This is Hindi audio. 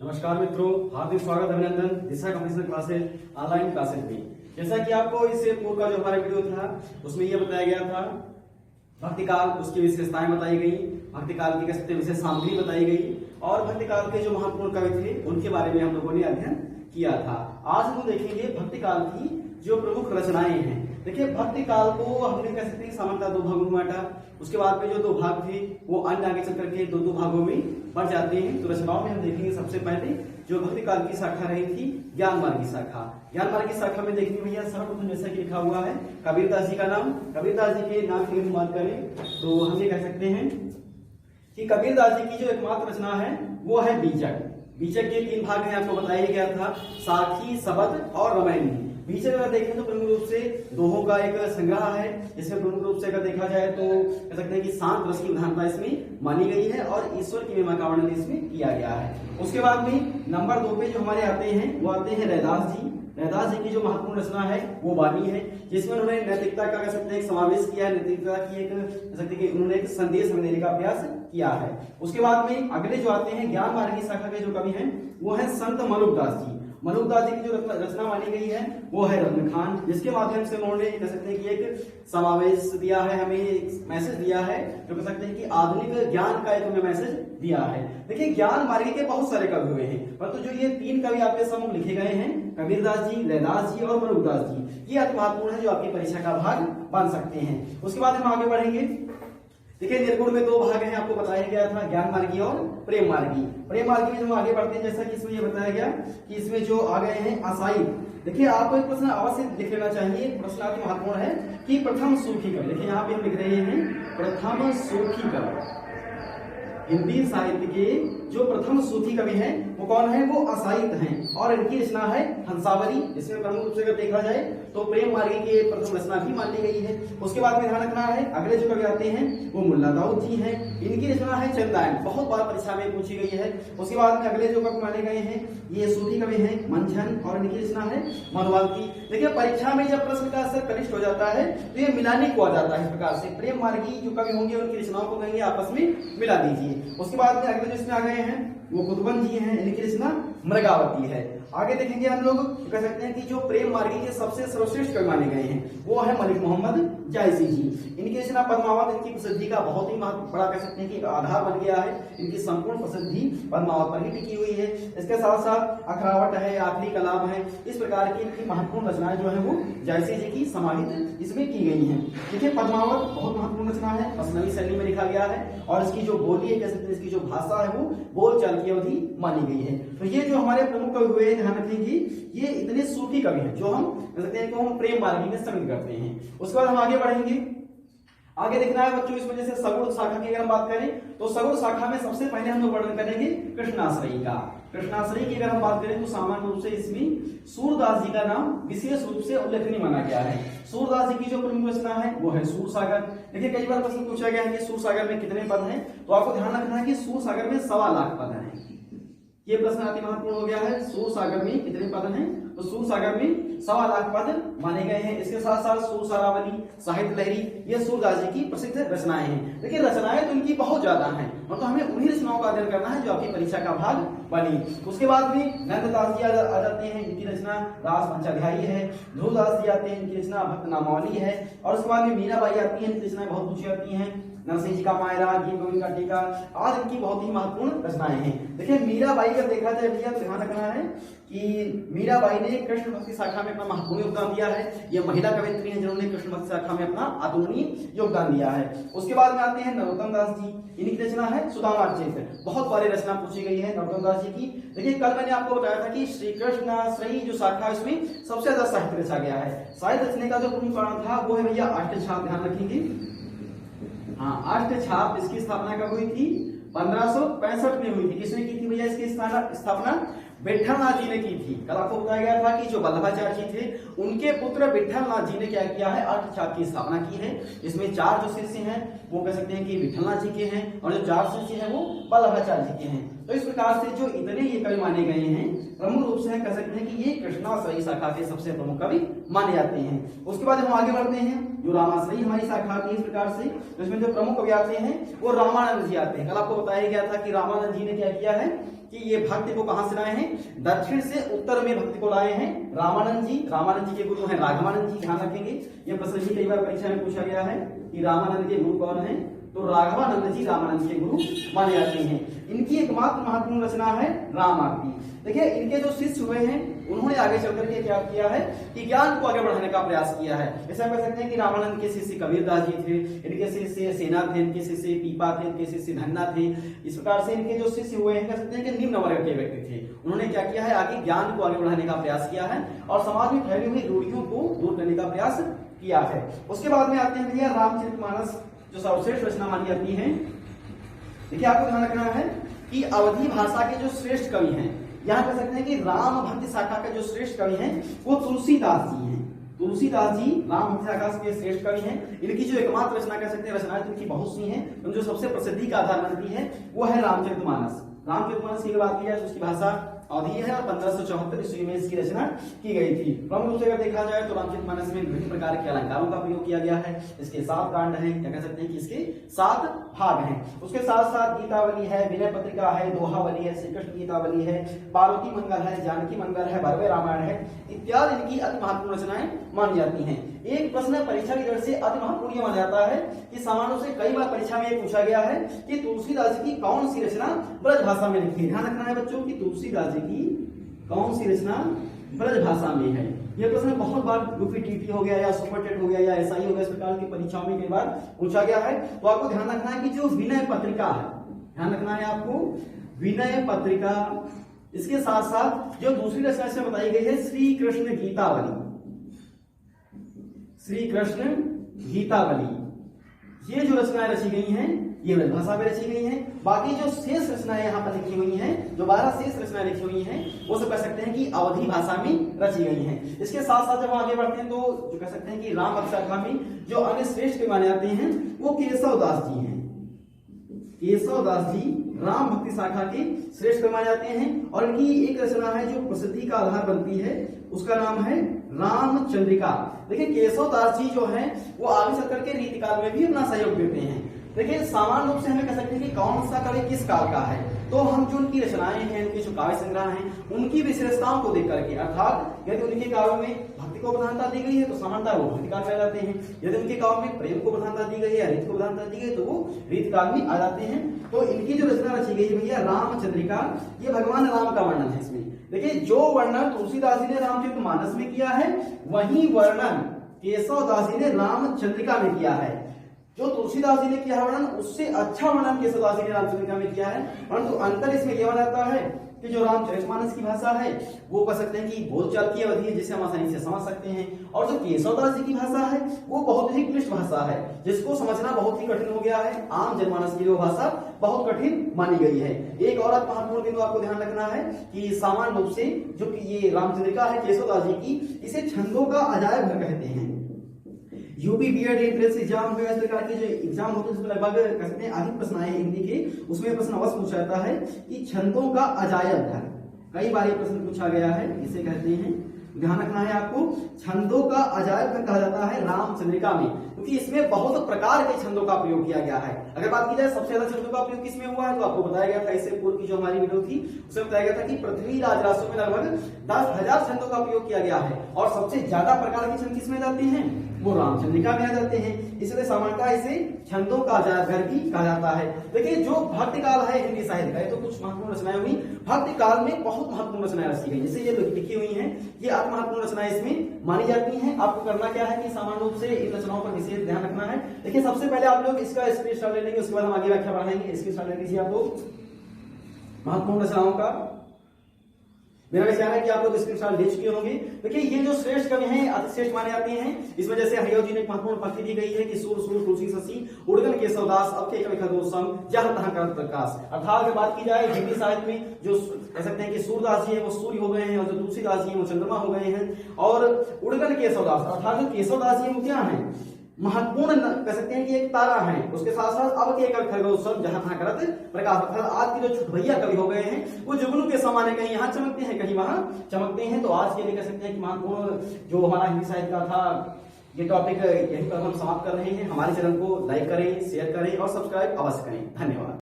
नमस्कार मित्रों, हार्दिक स्वागत अभिनंदन दिशा कंपटीशन क्लासेज ऑनलाइन क्लासेज में। जैसा कि आपको इससे पूर्व का जो हमारा वीडियो था उसमें यह बताया गया था भक्तिकाल, उसकी विशेषताएं बताई गई, भक्तिकाल की कैसे विशेष सामग्री बताई गई और भक्तिकाल के जो महत्वपूर्ण कवि थे उनके बारे में हम लोगों ने अध्ययन किया था। आज हम देखेंगे भक्तिकाल की जो प्रमुख रचनाएं हैं। देखिए, भक्तिकाल को हमने कह सकते हैं सामान्यतः दो भागों में बांटा। उसके बाद में जो दो भाग थे वो अन्य आगे चल करके दो भागों में बढ़ जाते हैं। तो रचनाओं में हम देखेंगे सबसे पहले जो भक्तिकाल की शाखा रही थी ज्ञान मार्ग की शाखा। ज्ञान मार्ग की शाखा में देखेंगे भैया सर्वप्रथम जैसा कि लिखा हुआ है कबीरदास जी का नाम। कबीरदास जी के नाम की बात करें तो हम ये कह सकते हैं कि कबीरदास जी की जो एकमात्र रचना है वो है बीजक। बीजक के तीन भाग हैं, आपको बताया गया था, साखी, शबद और रामायणी। बीजक अगर देखें तो प्रमुख रूप से दोहों का एक संग्रह है। इसमें प्रमुख रूप से अगर देखा जाए तो कह सकते हैं कि शांत रस की प्रधानता इसमें मानी गई है और ईश्वर की महिमा का वर्णन इसमें किया गया है। उसके बाद में नंबर 2 पे जो हमारे आते हैं वो आते हैं रैदास जी। रैदास जी की जो महत्वपूर्ण रचना है वो वाणी है, जिसमें उन्होंने नैतिकता का कह सकते हैं समावेश किया है। नैतिकता की एक कह सकते हैं कि उन्होंने एक संदेश हमें देने का प्रयास किया है। उसके बाद में अगले जो आते हैं ज्ञान मार्ग की शाखा के जो कवि हैं वो है संत मलुकदास जी। मलुकदास जी की जो रचना मानी गई है वो है रत्न खान, जिसके माध्यम से उन्होंने कह सकते हैं कि एक समावेश दिया है, हमें एक मैसेज दिया है जो कह सकते हैं कि आधुनिक ज्ञान का एक हमें मैसेज दिया है। देखिए, ज्ञान मार्ग के बहुत सारे कवि हुए हैं, परंतु जो ये तीन कवि आपके सम्मुख लिखे गए हैं कबीरदास जी, रैदास जी और मलुकदास जी, ये अति महत्वपूर्ण है जो आपकी परीक्षा का भाग बन सकते हैं। उसके बाद हम आगे बढ़ेंगे। देखिए, निर्गुण में दो भाग हैं, आपको बताया गया था ज्ञान मार्गी और प्रेम मार्गी। प्रेम मार्गी में जो आगे बढ़ते हैं जैसा कि इसमें ये बताया गया कि इसमें जो आ गए हैं आशाई। देखिए, आपको एक प्रश्न अवश्य लिख लेना चाहिए, प्रश्न अति महत्वपूर्ण है कि प्रथम सूफी कवि। देखिए यहाँ पे हम लिख रहे हैं प्रथम सूफी कवि। हिंदी साहित्य के जो प्रथम सूफी कवि हैं वो कौन है? वो असाइत हैं और इनकी रचना है हंसावली, जिसमें प्रमुख रूप से अगर देखा जाए तो प्रेम मार्गी की प्रथम रचना भी मान ली गई है। उसके बाद में ध्यान रखना है अगले जो कवि आते हैं वो मुल्ला दाऊद जी हैं, इनकी रचना है चंदायन, बहुत बार परीक्षा में पूछी गई है। उसके बाद में अगले जो कवि माने गए हैं ये सूफी कवि हैं मंझन और इनकी रचना है मधुवाल्ती। देखिए, परीक्षा में जब प्रश्न का स्तर कनिष्ठ हो जाता है तो ये मिलाने को आ जाता है। इस प्रकार से प्रेम मार्गी जो कवि होंगे उनकी रचनाओं को कहेंगे आपस में मिला दीजिए। उसके बाद में अगले जो इसमें आ गए हैं वो कुतुबन जी हैं, इनकी रचना मृगावती है। आगे देखेंगे हम लोग कह सकते हैं कि जो प्रेम मार्गी के सबसे सर्वश्रेष्ठ कवि माने गए हैं वो है मलिक मोहम्मद जायसी जी। इनकी रचना पद्मावत इनकी प्रसिद्धि का बहुत ही बड़ा कह सकते हैं कि आधार बन गया है। इनकी संपूर्ण प्रसिद्धि पद्मावत पर ही टिकी हुई है। इसके साथ साथ अखरावट है, आखिरी कलाम है, इस प्रकार की इनकी महत्वपूर्ण रचनाएं जो है वो जायसी जी की समाहित इसमें की गई है। देखिए, पद्मावत बहुत महत्वपूर्ण रचना है, मसनवी शैली में लिखा गया है और इसकी जो बोली है कह सकते हैं इसकी जो भाषा है वो बोलचाल की अवधि मानी गई है। तो ये जो हमारे प्रमुख कवि हुए ध्यान रखेंगे ये इतने सूफी कवि हैं जो हम कह सकते हैं कि हम प्रेम मार्गी में सम्मिलित करते हैं। उसके बाद हम आगे बढ़ेंगे। आगे देखना है बच्चों इसमें जैसे सगुण शाखा की अगर हम बात करें तो सगुण शाखा में सबसे पहले हम लोग वर्णन करेंगे कृष्णाश्रयी का। कृष्णाश्रयी की अगर हम बात करें तो सामान्य रूप से इसमें सूरदास जी का नाम विशेष रूप से उल्लेखनीय माना गया है। सूरदास जी की जो प्रमुख रचना है वो है सूरसागर। देखिए, कई बार प्रश्न पूछा गया है कि सूरसागर में कितने पद हैं, तो आपको ध्यान रखना है कि सूरसागर में 1.25 लाख पद हैं। ये प्रश्न अति महत्वपूर्ण हो गया है। सूरसागर में कितने पद हैं? तो सूरसागर में 1.25 लाख पद माने गए हैं। इसके साथ साथ सूरसारावली, साहित्य लहरी, ये सूरदास जी की प्रसिद्ध रचनाएं हैं। देखिए, रचनाएं तो इनकी बहुत ज्यादा हैं और तो हमें उन्हीं रचनाओं का अध्ययन करना है जो आपकी परीक्षा का भाग बनी। उसके बाद में नंददास जी आ जाते हैं, इनकी रचना रास पंचाध्यायी है। ध्रुवदास जी आते हैं, इनकी रचना भक्त नामावली है। और उसके बाद में मीराबाई आती है, इनकी रचनाएं बहुत पूछी जाती हैं। नरसिंह जी का मायरा, गीत गोविंद का टीका आज इनकी बहुत ही महत्वपूर्ण रचनाएं हैं। देखिए, मीराबाई का देखा जाए भैया तो ध्यान रखना है कि मीराबाई ने कृष्ण भक्ति शाखा में अपना महत्वपूर्ण योगदान दिया है। ये महिला कवयित्री हैं जिन्होंने कृष्ण भक्ति शाखा में अपना अतुलनीय योगदान दिया है। उसके बाद में आते हैं नरोत्तम दास जी, इनकी रचना है सुदामा चरित्र, बहुत बारी रचना पूछी गई है नरोत्तम दास जी की। देखिए, कल मैंने आपको बताया था कि श्री कृष्णाश्रयी जो शाखा इसमें सबसे ज्यादा साहित्य रचा गया है। साहित्य रचने का जो प्रमुख कारण था वो है भैया अष्टछाप। ध्यान रखेंगे, हाँ, अष्टछाप इसकी स्थापना कब हुई थी? 1565 में हुई थी। किसने की थी भैया इसकी स्थापना? विठलनाथ जी ने की थी। कल आपको बताया गया था कि जो वल्लभाचार्य जी थे उनके पुत्र विठलनाथ जी ने क्या किया है? अष्टछाप की स्थापना की है। इसमें 4 जो शिष्य हैं वो कह सकते हैं कि विठलनाथ जी के हैं और जो 4 शिष्य हैं वो वल्लभाचार्य जी के हैं। तो इस प्रकार से जो इतने ये कवि माने गए हैं, प्रमुख रूप से हम कह सकते हैं कि ये कृष्णाश्रयी शाखा के सबसे प्रमुख कवि माने जाते हैं। उसके बाद हम आगे बढ़ते हैं, जो रामाश्रयी हमारी शाखा की इस प्रकार से, इसमें जो प्रमुख कवि आते हैं वो रामानंद जी आते हैं। कल आपको बताया गया था कि रामानंद जी ने क्या किया है कि ये भक्ति को कहां से लाए हैं, दक्षिण से उत्तर में भक्ति को लाए हैं रामानंद जी। रामानंद जी के गुरु हैं राघवानंद जी, ध्यान रखेंगे ये प्रश्न भी कई बार परीक्षा में पूछा गया है कि रामानंद के गुरु कौन है, तो राघवानंद जी रामानंद के गुरु माने जाते हैं। इनकी एकमात्र महत्वपूर्ण रचना है राम आरती। देखिए इनके जो शिष्य हुए हैं उन्होंने आगे चल करके क्या किया है कि ज्ञान को आगे बढ़ाने का प्रयास किया है। ऐसा कह सकते हैं कि रामानंद के शिष्य कबीरदास जी थे, इनके शिष्य सेना थे, इनके शिष्य पीपा थे, इनके शिष्य धन्ना थे। इस प्रकार से इनके जो शिष्य हुए हैं कह सकते हैं कि निम्न वर्ग के व्यक्ति थे। उन्होंने क्या किया है, आगे ज्ञान को आगे बढ़ाने का प्रयास किया है और समाज में फैली हुई रूढ़ियों को दूर करने का प्रयास किया है। उसके बाद में आते हैं भैया रामचरितमानस, जो सर्वश्रेष्ठ रचना मानी जाती है। देखिए आपको ध्यान रखना है कि अवधी भाषा के जो श्रेष्ठ कवि हैं, यहाँ कह सकते हैं कि राम भक्ति शाखा के जो श्रेष्ठ कवि हैं वो तुलसीदास जी हैं। तुलसीदास जी राम भक्ति शाखा के श्रेष्ठ कवि हैं। इनकी जो एकमात्र रचना कह सकते हैं, रचनाएं तो इनकी बहुत सी हैं, जो सबसे प्रसिद्धि का आधार बनती है वो है रामचरितमानस। रामचरितमानस की बात की जाए तो उसकी भाषा अवधी है और 1574 ईस्वी में इसकी रचना की गई थी। प्रमुख रूप से अगर देखा जाए तो रामचरितमानस में विभिन्न प्रकार के अलंकारों का प्रयोग किया गया है। इसके 7 कांड हैं, क्या कह सकते हैं कि इसके 7 भाग हैं। उसके साथ साथ गीतावली है, विनय पत्रिका है, दोहावली है, श्री कृष्ण गीतावली है, पार्वती मंगल है, जानकी मंगल है, भरवे रामायण है इत्यादि इनकी अति महत्वपूर्ण रचनाएं मानी जाती हैं। एक प्रश्न परीक्षा की दृष्टि से अति महत्वपूर्ण माना जाता है कि सामान्यों से कई बार परीक्षा में पूछा गया है कि तुलसीदास जी की कौन सी रचना ब्रज भाषा में लिखी है। ध्यान रखना है बच्चों कि तुलसीदास जी की कौन सी रचना ब्रज भाषा में है। यह प्रश्न बहुत बार यूपीटीटी हो गया या सुपरटेट हो गया या एसआई हो गया, इस प्रकार की परीक्षाओं में कई बार पूछा गया है। तो आपको ध्यान रखना है कि जो विनय पत्रिका है, ध्यान रखना है आपको विनय पत्रिका, इसके साथ साथ जो दूसरी रचना इसमें बताई गई है श्री कृष्ण गीतावली, श्री कृष्ण गीतावली, ये जो रचनाएं रची गई हैं ये ब्रज भाषा में रची गई हैं। बाकी जो शेष रचनाएं यहाँ पर लिखी हुई हैं, जो 12 शेष रचनाएं लिखी हुई हैं, वो सब कह सकते हैं कि अवधी भाषा में रची गई हैं। इसके साथ साथ जब आगे बढ़ते हैं तो जो कह सकते हैं कि राम भक्ति शाखा में जो अन्य श्रेष्ठ के माने जाते हैं वो केशवदास जी हैं। केशवदास जी राम भक्ति शाखा के श्रेष्ठ माने जाते हैं और इनकी एक रचना है जो प्रसिद्धि का आधार बनती है, उसका नाम है रामचंद्रिका। देखिए केशवदास जी जो है वो आगे चल करके रीतिकाल में भी अपना सहयोग देते हैं। देखिए सामान्य रूप से हमें कह सकते हैं कि कौन सा कवि किस काल का है, तो हम जो उनकी रचनाएं हैं, उनके जो काव्य संग्रह हैं, उनकी विशेषताओं को देख करके, अर्थात यदि उनके काव्यों में भक्ति को प्रधानता दी गई है तो सामान्यतः वो भक्ति काल में आ जाते हैं। यदि उनके काव्यों में प्रेम को प्रधानता दी गई है या रीत को प्रधानता दी गई तो वो रीत काल में आ जाते हैं। तो इनकी जो रचना रची गई है भैया रामचंद्रिका, ये भगवान राम का वर्णन है। इसमें देखिए जो वर्णन तुलसीदास जी ने रामचरितमानस में किया है वही वर्णन केशवदास जी ने रामचंद्रिका में किया है। जो तुलसीदास जी ने किया है वर्णन उससे अच्छा वर्णन केशवदास जी ने रामचंद्रिका में किया है, परंतु अंतर इसमें यह रहता है कि जो रामचरितमानस की भाषा है वो कह सकते हैं कि बोलचाल की अवधि है जिसे हम आसानी से समझ सकते हैं, और जो केशवदास जी की भाषा है वो बहुत ही क्लिष्ट भाषा है जिसको समझना बहुत ही कठिन हो गया है। आम जनमानस की जो भाषा बहुत कठिन मानी गई है। एक और महत्वपूर्ण बिंदु आपको ध्यान रखना है कि सामान्य रूप से जो ये रामचंद्रिका है केशवदास जी की, इसे छंदों का अजायब घर कहते हैं। यूपी बीएड एंट्रेंस एग्जाम में इस प्रकार के जो एग्जाम होते हैं उसमें लगभग कह सकते हैं अधिक प्रश्न आए हिंदी के, उसमें प्रश्न अवश्य पूछा जाता है कि छंदों का अजायब घर, कई बार ये प्रश्न पूछा गया है, इसे कहते हैं, ध्यान रखना है आपको, छंदों का अजायब घर कहा जाता है रामचंद्रिका में, क्योंकि इसमें बहुत प्रकार के छंदों का प्रयोग किया गया है। अगर बात की जाए सबसे ज्यादा छंदों का प्रयोग किसमें हुआ है तो आपको बताया गया था, इससे पूर्व की जो हमारी वीडियो थी उसमें बताया गया था कि पृथ्वीराज रासों में लगभग 10,000 छंदों का प्रयोग किया गया है, और सबसे ज्यादा प्रकार के छंद किसमें जाते हैं वो रामचंद्रिका में आ जाते हैं। इसलिए सामान्यतः इसे छंदों का अजायब घर भी कहा जाता है। देखिए जो भक्ति काल है हिंदी साहित्य का, तो कुछ महत्वपूर्ण रचनाएं हुई भक्ति काल में, बहुत महत्वपूर्ण रचनाएं रची गई, जैसे ये लिखी हुई हैं, ये अति महत्वपूर्ण रचनाएं इसमें मानी जाती हैं। आपको करना क्या है कि सामान्य रूप से इन रचनाओं पर विशेष ध्यान रखना है। देखिए सबसे पहले आप लोग इसका स्क्रीनशॉट ले लेंगे, उसके बाद हम आगे व्याख्या बढ़ाएंगे। स्क्रीनशॉट ले लीजिए आप लोग महत्वपूर्ण रचनाओं का। मेरा विचार है कि आप लोग स्क्रीनशॉट ले चुके होंगे। देखिए ये जो श्रेष्ठ कवि हैं अति श्रेष्ठ माने जाते हैं। इसमें जैसे हरियो जी ने एक महत्वपूर्ण पंक्ति दी गई है कि सूर सूर तुलसी शशि उड़गन केशवदास अब के कवि खगोत्सम जहां तहां कर प्रकाश। अर्थात अगर बात की जाए हिंदी साहित्य में जो कह सकते हैं कि सूरदास जी है वो सूर्य हो गए हैं, और जो तुलसीदास जी है वो चंद्रमा हो गए हैं, और उड़गन केशवदास अर्थात जो केशवदास जी वो क्या है महत्वपूर्ण कह सकते हैं कि एक तारा है, उसके साथ साथ अब के कर खरगोश जहां तहां करत प्रकाश। आज के जो छुटभैया कवि हो गए हैं वो जुगनू के समान है, कहीं यहाँ चमकते हैं कहीं वहां चमकते हैं। तो आज के लिए कह सकते हैं कि महत्वपूर्ण जो हमारा हिंदी साहित्य का था ये टॉपिक यहीं पर हम समाप्त कर रहे हैं। हमारे चैनल को लाइक करें, शेयर करें और सब्सक्राइब अवश्य करें। धन्यवाद।